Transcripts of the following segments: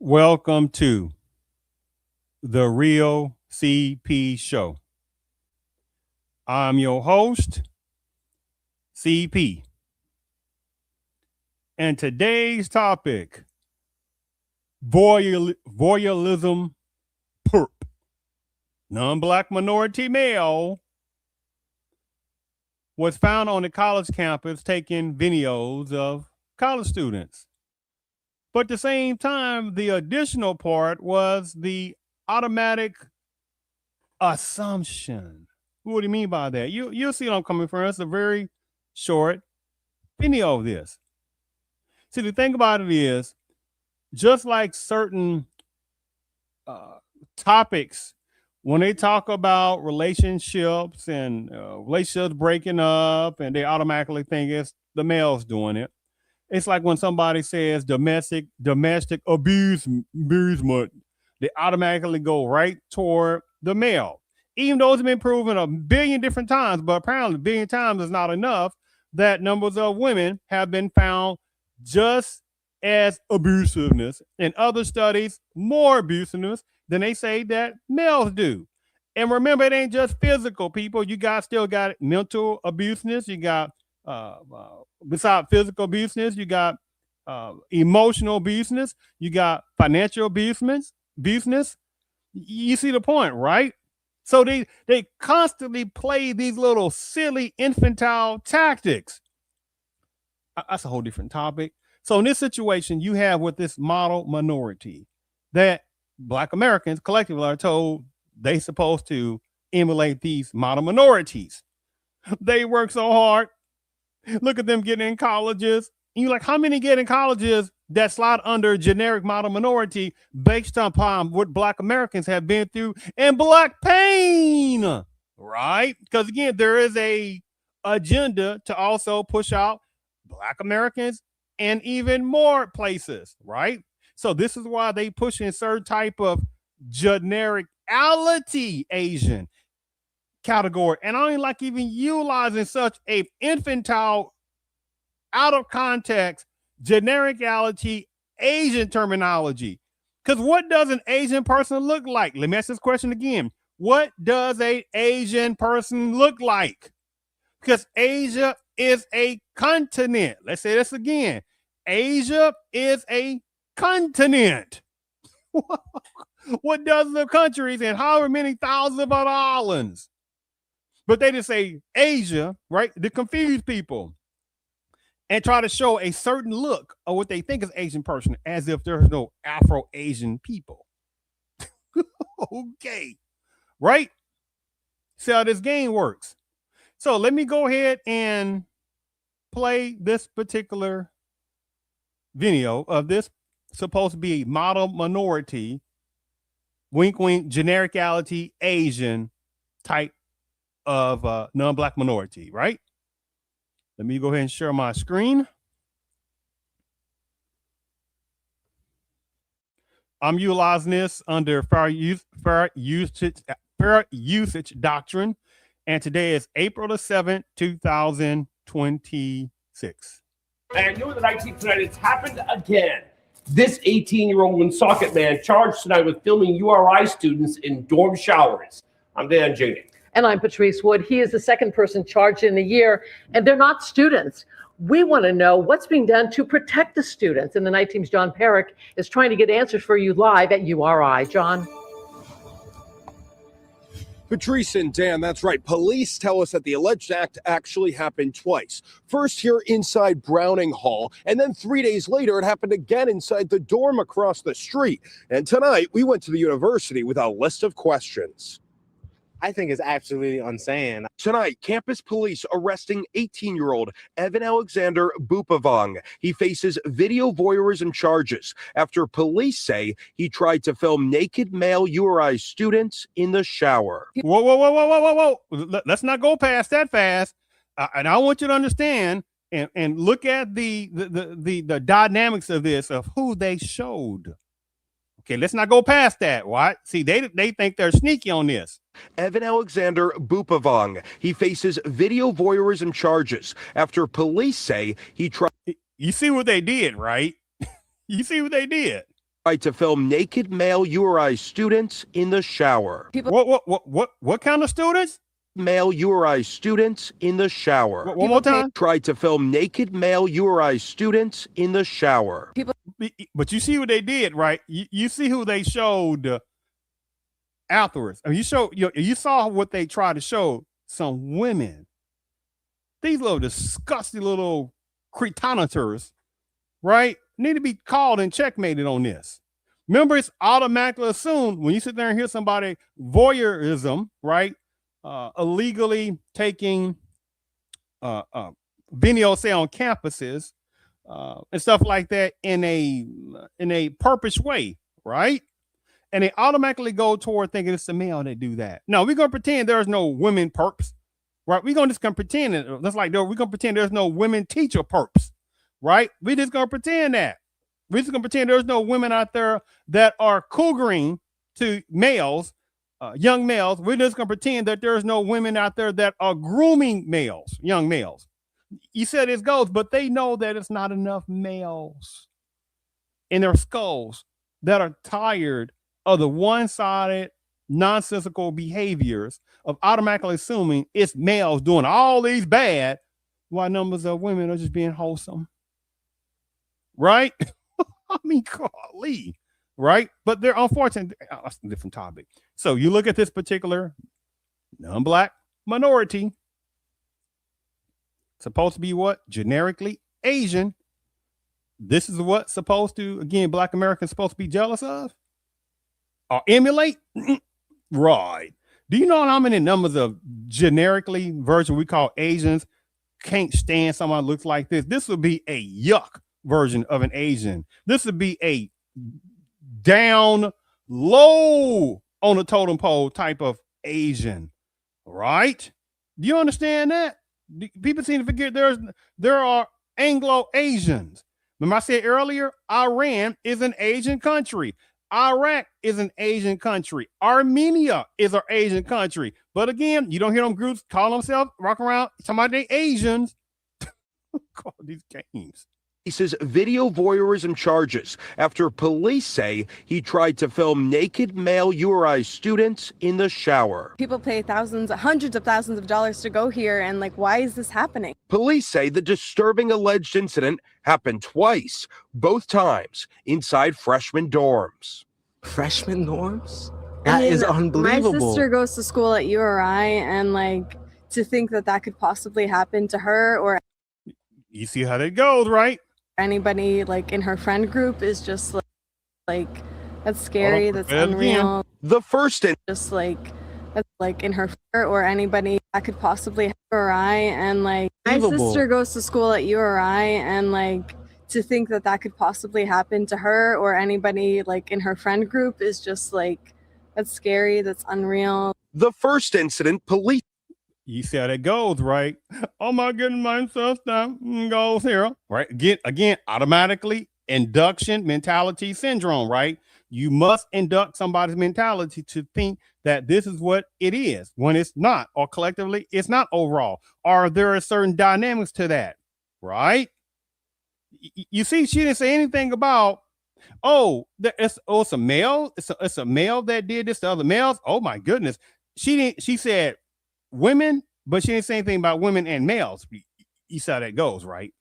Welcome to the Real CP Show. I'm your host, CP. And today's topic, voyeurism perp, non-black minority male, was found on the college campus taking videos of college students. But at the same time, the additional part was the automatic assumption. What do you mean by that? You'll see what I'm coming from. It's a very short video of this. See, the thing about it is, just like certain topics, when they talk about relationships and relationships breaking up, and they automatically think it's the males doing it. It's like when somebody says domestic abusement, they automatically go right toward the male. Even though it's been proven a billion different times, but apparently a billion times is not enough, that numbers of women have been found just as abusiveness, in other studies more abusiveness than they say that males do. And remember, it ain't just physical, people. You still got mental abusiveness. You got besides physical abusiveness, you got emotional abusiveness. You got financial abusiveness. You see the point, right? So they constantly play these little silly infantile tactics. That's a whole different topic. So in this situation, you have with this model minority that Black Americans collectively are told they supposed to emulate these model minorities. They work so hard. Look at them getting in colleges. And you're like, how many get in colleges that slide under generic model minority based upon what Black Americans have been through and Black pain, right? Because again, there is a agenda to also push out Black Americans and even more places, right? So this is why they push in certain type of genericality Asian category. And I don't like even utilizing such a infantile, out of context, genericality Asian terminology. Because what does an Asian person look like? Let me ask this question again. What does a Asian person look like? Because Asia is a continent. Let's say this again. Asia is a continent. What dozens of countries and however many thousands of other islands? But they just say Asia, right, to confuse people and try to show a certain look of what they think is Asian person, as if there's no Afro-Asian people. Okay, right? See how this game works. So let me go ahead and play this particular video of this supposed to be a model minority, wink, wink, genericality Asian type of non-Black minority, right? Let me go ahead and share my screen. I'm utilizing this under fair usage doctrine, and today is April the 7th, 2026. And new in the 19th tonight, it's happened again. This 18-year-old Woonsocket man charged tonight with filming URI students in dorm showers. I'm Dan Jady. And I'm Patrice Wood. He is the second person charged in the year, and they're not students. We want to know what's being done to protect the students. And the night team's John Perk is trying to get answers for you live at URI. John. Patrice and Dan, that's right. Police tell us that the alleged act actually happened twice. First here inside Browning Hall, and then 3 days later, it happened again inside the dorm across the street. And tonight, we went to the university with a list of questions. I think it's absolutely insane. Tonight, campus police arresting 18-year-old Evan Alexander Bupavong. He faces video voyeurism charges after police say he tried to film naked male URI students in the shower. Whoa. Let's not go past that fast. And I want you to understand and look at the dynamics of this, of who they showed. Okay, let's not go past that. What? See, they think they're sneaky on this. Evan Alexander Bupavong. He faces video voyeurism charges after police say he tried. You see what they did, right? You see what they did. Tried to film naked male URI students in the shower. What kind of students? Male URI students in the shower. One more time. Tried to film naked male URI students in the shower. But you see what they did, right? You see who they showed afterwards. I mean, you saw what they tried to show. Some women, these little disgusting little cretinators, right, need to be called and checkmated on this. Remember, it's automatically assumed when you sit there and hear somebody voyeurism, right? Illegally taking video, say, on campuses and stuff like that in a purpose way, right? And they automatically go toward thinking it's the male that do that. No, we're gonna pretend there's no women perps, right? We're just gonna pretend that that's like we're gonna pretend there's no women teacher perps, right? We're just gonna pretend that. We're just gonna pretend there's no women out there that are cougaring to males, young males. We're just gonna pretend that there's no women out there that are grooming males, young males. You said it goes, but they know that it's not enough males in their skulls that are tired of the one-sided, nonsensical behaviors of automatically assuming it's males doing all these bad, while numbers of women are just being wholesome, right? I mean, golly, right? But they're unfortunate. That's a different topic. So you look at this particular non-black minority, supposed to be what? Generically Asian. This is what supposed to, again, black Americans supposed to be jealous of or emulate. Right. Do you know how many numbers of generically version we call Asians can't stand someone who looks like this? This would be a yuck version of an Asian. This would be a down low on the totem pole type of Asian, right? Do you understand that? People seem to forget there are Anglo-Asians. Remember I said earlier, Iran is an Asian country. Iraq is an Asian country. Armenia is an Asian country. But again, you don't hear them groups call themselves, rock around, talking about they Asians. Call these games. He says video voyeurism charges after police say he tried to film naked male URI students in the shower. People pay thousands, hundreds of thousands of dollars to go here, and like, why is this happening? Police say the disturbing alleged incident happened twice, both times inside freshman dorms. Freshman dorms? That is unbelievable. My sister goes to school at URI, and like, to think that that could possibly happen to her or you see how that goes, right? Anybody like in her friend group is just like that's scary. That's unreal. The first just like that's like in her or anybody that could possibly have URI, and like my sister goes to school at URI, and like to think that that could possibly happen to her or anybody like in her friend group is just like that's scary. That's unreal. The first incident, police. You see how that goes, right? Oh my goodness, my sister goes here, right? Again, automatically induction mentality syndrome, right? You must induct somebody's mentality to think that this is what it is when it's not, or collectively it's not overall, or there are certain dynamics to that, right? You see, she didn't say anything about, it's a male, it's a male that did this to other males. Oh my goodness. She said women, but she didn't say anything about women and males. You see how that goes, right?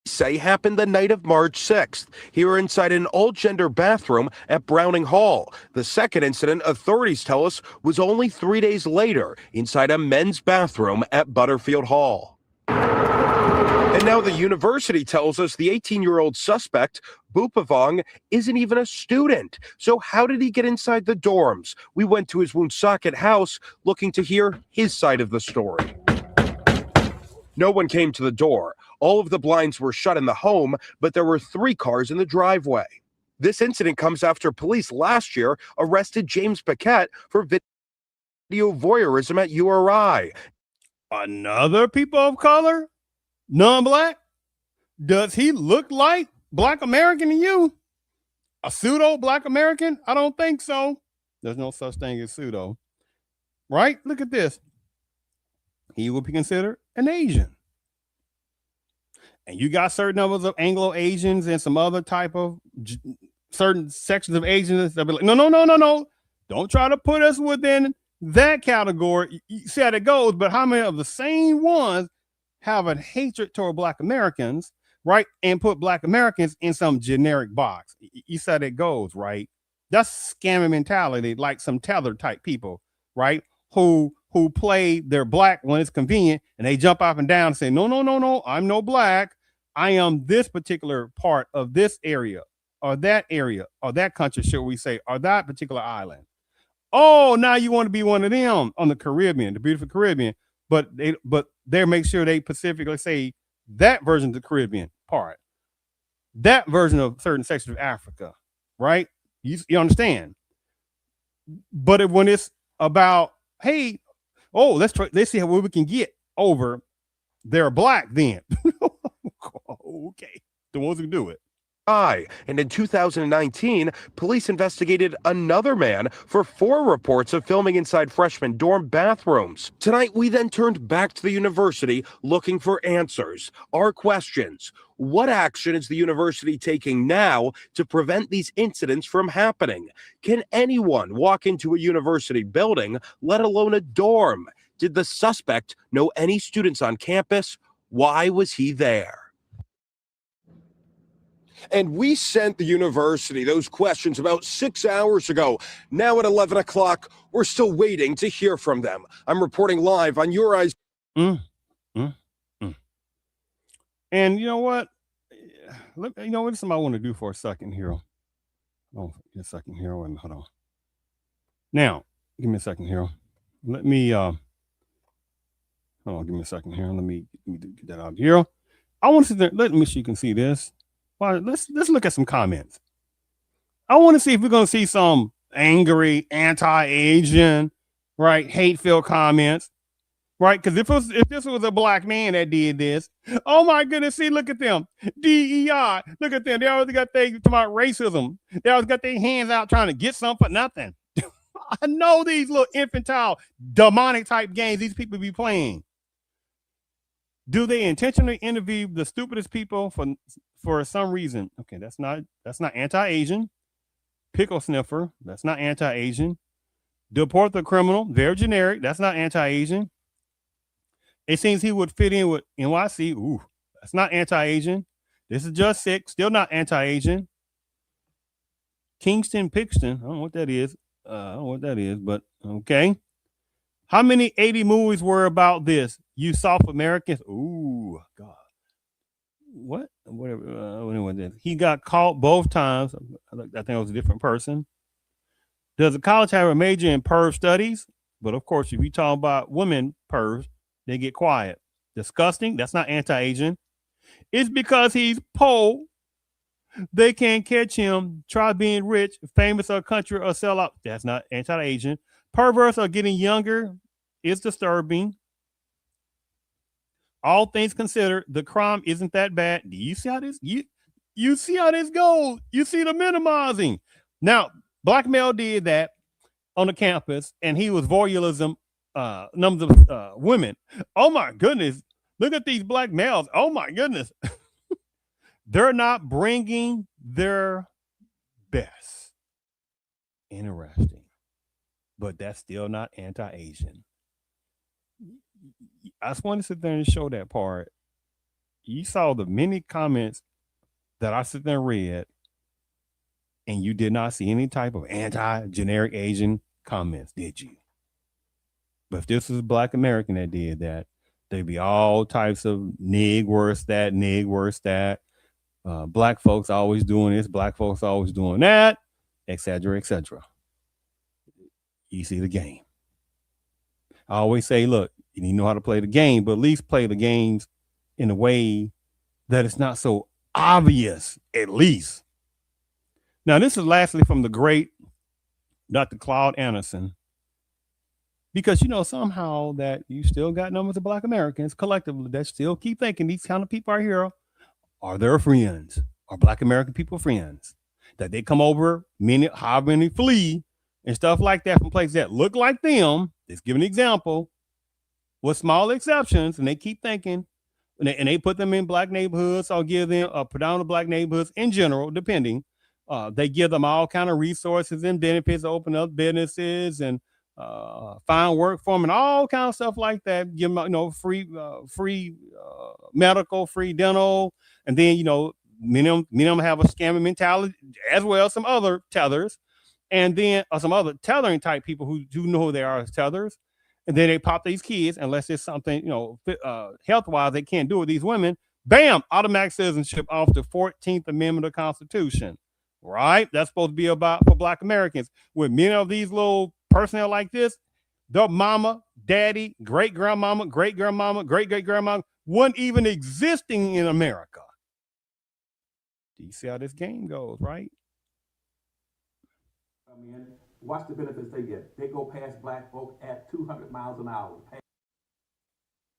Say happened the night of March 6th here inside an all-gender bathroom at Browning Hall. The second incident, authorities tell us, was only 3 days later inside a men's bathroom at Butterfield Hall. And now the university tells us the 18-year-old suspect, Bupavong, isn't even a student. So how did he get inside the dorms? We went to his Woonsocket house looking to hear his side of the story. No one came to the door. All of the blinds were shut in the home, but there were 3 cars in the driveway. This incident comes after police last year arrested James Paquette for video voyeurism at URI. Another people of color? Non-black? Does he look like Black American to you? A pseudo Black American? I don't think so. There's no such thing as pseudo, right? Look at this. He will be considered an Asian. And you got certain numbers of Anglo-Asians and some other type of certain sections of Asians, they'll be like, no. Don't try to put us within that category. You see how it goes, but how many of the same ones have a hatred toward Black Americans, right? And put Black Americans in some generic box. You see how it goes, right? That's scamming mentality, like some tether type people, right? Who play their Black when it's convenient, and they jump up and down and say, no, I'm no Black. I am this particular part of this area or that country, should we say, or that particular island. Oh, now you want to be one of them on the Caribbean, the beautiful Caribbean, but they make sure they specifically say that version of the Caribbean part, that version of certain sections of Africa, right? You understand? But when it's about, hey, let's see how we can get over, they're Black then. Okay, the ones who do it. And in 2019, police investigated another man for 4 reports of filming inside freshman dorm bathrooms. Tonight, we then turned back to the university looking for answers. Our questions: what action is the university taking now to prevent these incidents from happening? Can anyone walk into a university building, let alone a dorm? Did the suspect know any students on campus? Why was he there? And we sent the university those questions about 6 hours ago. Now at 11 o'clock, we're still waiting to hear from them. I'm reporting live on Your Eyes. And you know what? This is something I want to do for a second here. Hold on. Now, give me a second here. Let me, hold on, give me a second here. Let me get that out here. I want to sit there. Let me see you can see this. Well, let's look at some comments. I want to see if we're going to see some angry, anti-Asian, right, hate-filled comments, right? Because if this was a Black man that did this, oh my goodness, see, look at them, DEI, look at them. They always got things about racism. They always got their hands out trying to get something for nothing. I know these little infantile, demonic type games these people be playing. Do they intentionally interview the stupidest people for some reason? Okay, that's not anti-Asian. Pickle sniffer, that's not anti-Asian. Deport the criminal, very generic, that's not anti-Asian. It seems he would fit in with NYC. Ooh, that's not anti-Asian. This is just sick, still not anti-Asian. Kingston Pixton, I don't know what that is. But okay. How many 80 movies were about this? You South Americans? Ooh, God. What? Whatever. He got caught both times. I think it was a different person. Does the college have a major in perv studies? But of course, if you talk about women pervs, they get quiet. Disgusting. That's not anti-Asian. It's because he's poor. They can't catch him. Try being rich, famous, or country, or sell out. That's not anti-Asian. Perverts are getting younger. It's disturbing. All things considered, the crime isn't that bad. Do you see how this? You see how this goes? You see the minimizing. Now, Black male did that on the campus, and he was voyeurism. Numbers of women. Oh my goodness! Look at these Black males. Oh my goodness! They're not bringing their best. Interesting. But that's still not anti-Asian. I just want to sit there and show that part. You saw the many comments that I sit there and read, and you did not see any type of anti-generic Asian comments, did you? But if this was a Black American that did that, there'd be all types of nig worse that. Black folks always doing this, Black folks always doing that, etc., etc. You see the game. I always say, look, you need to know how to play the game, but at least play the games in a way that it's not so obvious, at least. Now, this is lastly from the great Dr. Claude Anderson, because, somehow that you still got numbers of Black Americans collectively that still keep thinking these kind of people are here. Are their friends? Are Black American people friends? That they come over, however many flee, and stuff like that from places that look like them. Let's give an example with small exceptions, and they keep thinking, and they put them in Black neighborhoods or give them predominant Black neighborhoods in general, depending, They give them all kind of resources and benefits to open up businesses and find work for them and all kind of stuff like that. Give them, free medical, free dental, and then many of them have a scamming mentality as well as some other tethers, and then some other tethering type people who do know who they are as tethers, and then they pop these kids unless it's something health wise they can't do with these women. Bam, automatic citizenship off the 14th Amendment of the Constitution. Right? That's supposed to be about for Black Americans. With many of these little personnel like this, their mama, daddy, great grandmama, great grandmama, great great grandmama wasn't even existing in America. Do you see how this game goes, right? Come in, watch the benefits they get. They go past black folk at 200 miles an hour.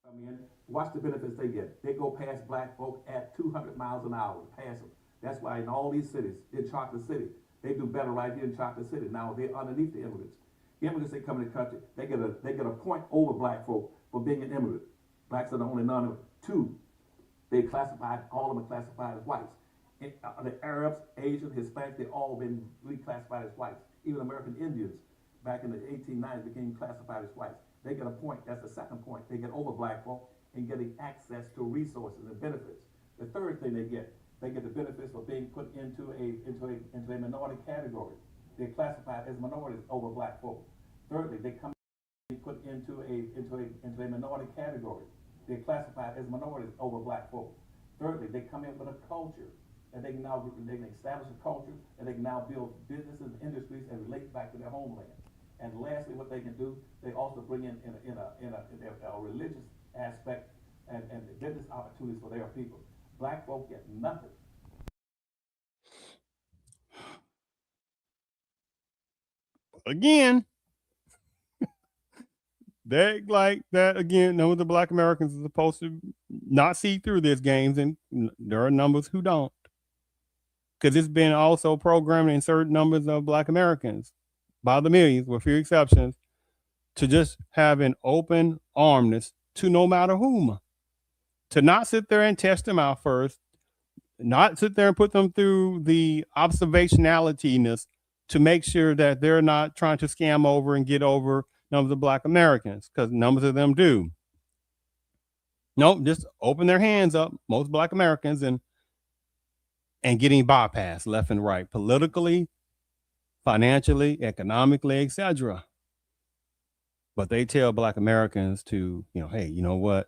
Come in, watch the benefits they get. They go past black folk at 200 miles an hour. Pass them. That's why in all these cities, in Chocolate City, they do better right here in Chocolate City. Now they're underneath the immigrants. Immigrants, they come in the country, they get a point over black folk for being an immigrant. Blacks are the only non-immigrant. 2, all of them are classified as whites. The Arabs, Asians, Hispanics, they all been reclassified as whites. Even American Indians back in the 1890s became classified as whites. They get a point. That's the second point. They get over black folk in getting access to resources and benefits. The third thing they get the benefits of being put into a minority category. They're classified as minorities over black folk. Thirdly, they come put into a minority category. They're classified as minorities over black folk. Thirdly, they come in with a culture, and they can establish a culture, and they can now build businesses and industries and relate back to their homeland. And lastly, what they can do, they also bring in a religious aspect and business opportunities for their people. Black folk get nothing. Again, they like that again. None of the Black Americans are supposed to not see through this games, and there are numbers who don't, because it's been also programmed in certain numbers of Black Americans by the millions, with few exceptions, to just have an open armness to no matter whom, to not sit there and test them out first, not sit there and put them through the observationalityness to make sure that they're not trying to scam over and get over numbers of Black Americans, because numbers of them do. Nope, just open their hands up, most Black Americans, and getting bypassed left and right, politically, financially, economically, etc. But they tell Black Americans to, hey, you know what?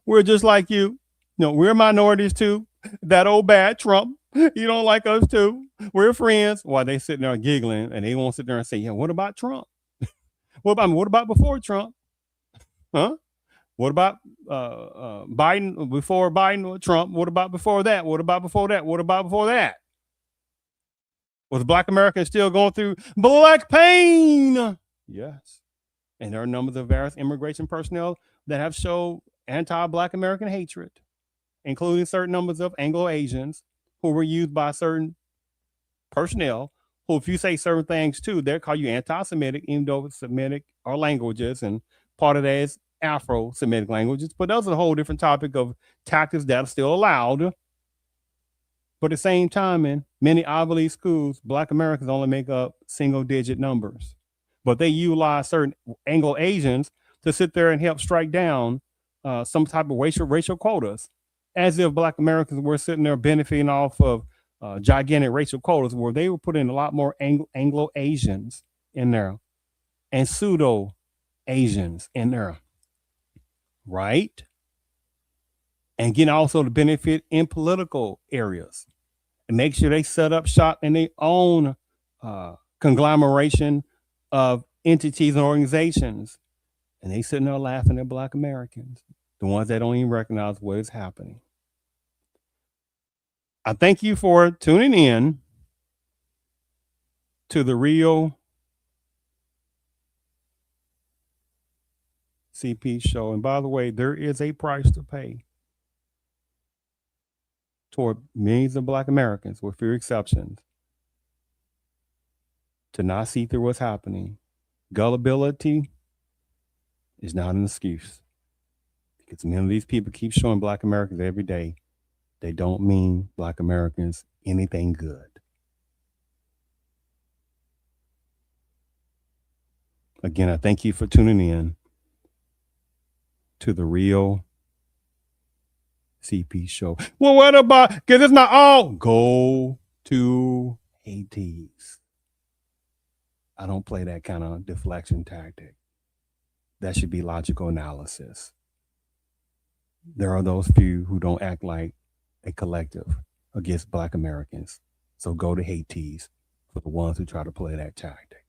We're just like you. We're minorities too. That old bad Trump, you don't like us too. We're friends. While they sitting there giggling, and they won't sit there and say, yeah, what about Trump? What about before Trump? Huh? What about Biden, before Biden or Trump? What about before that? What about before that? What about before that? Was Black Americans still going through black pain? Yes. And there are numbers of various immigration personnel that have shown anti-Black American hatred, including certain numbers of Anglo-Asians who were used by certain personnel who, if you say certain things too, they'll call you anti-Semitic, even though Semitic are languages, and part of that is Afro-Semitic languages. But that's a whole different topic of tactics that are still allowed. But at the same time, in many Ivy League schools, Black Americans only make up single-digit numbers. But they utilize certain Anglo-Asians to sit there and help strike down some type of racial quotas, as if Black Americans were sitting there benefiting off of gigantic racial quotas, where they were putting a lot more Anglo-Asians in there and pseudo-Asians in there, right? And getting also the benefit in political areas, and make sure they set up shop in their own conglomeration of entities and organizations. And they sitting there laughing at Black Americans, the ones that don't even recognize what is happening. I thank you for tuning in to the Real CP show. And by the way, there is a price to pay toward millions of Black Americans, with few exceptions, to not see through what's happening. Gullibility is not an excuse, because many of these people keep showing Black Americans every day they don't mean Black Americans anything good. Again, I thank you for tuning in to the Real CP Show. Well, what about, because it's not all go to Hades. I don't play that kind of deflection tactic. That should be logical analysis. There are those few who don't act like a collective against Black Americans. So go to Hades for the ones who try to play that tactic.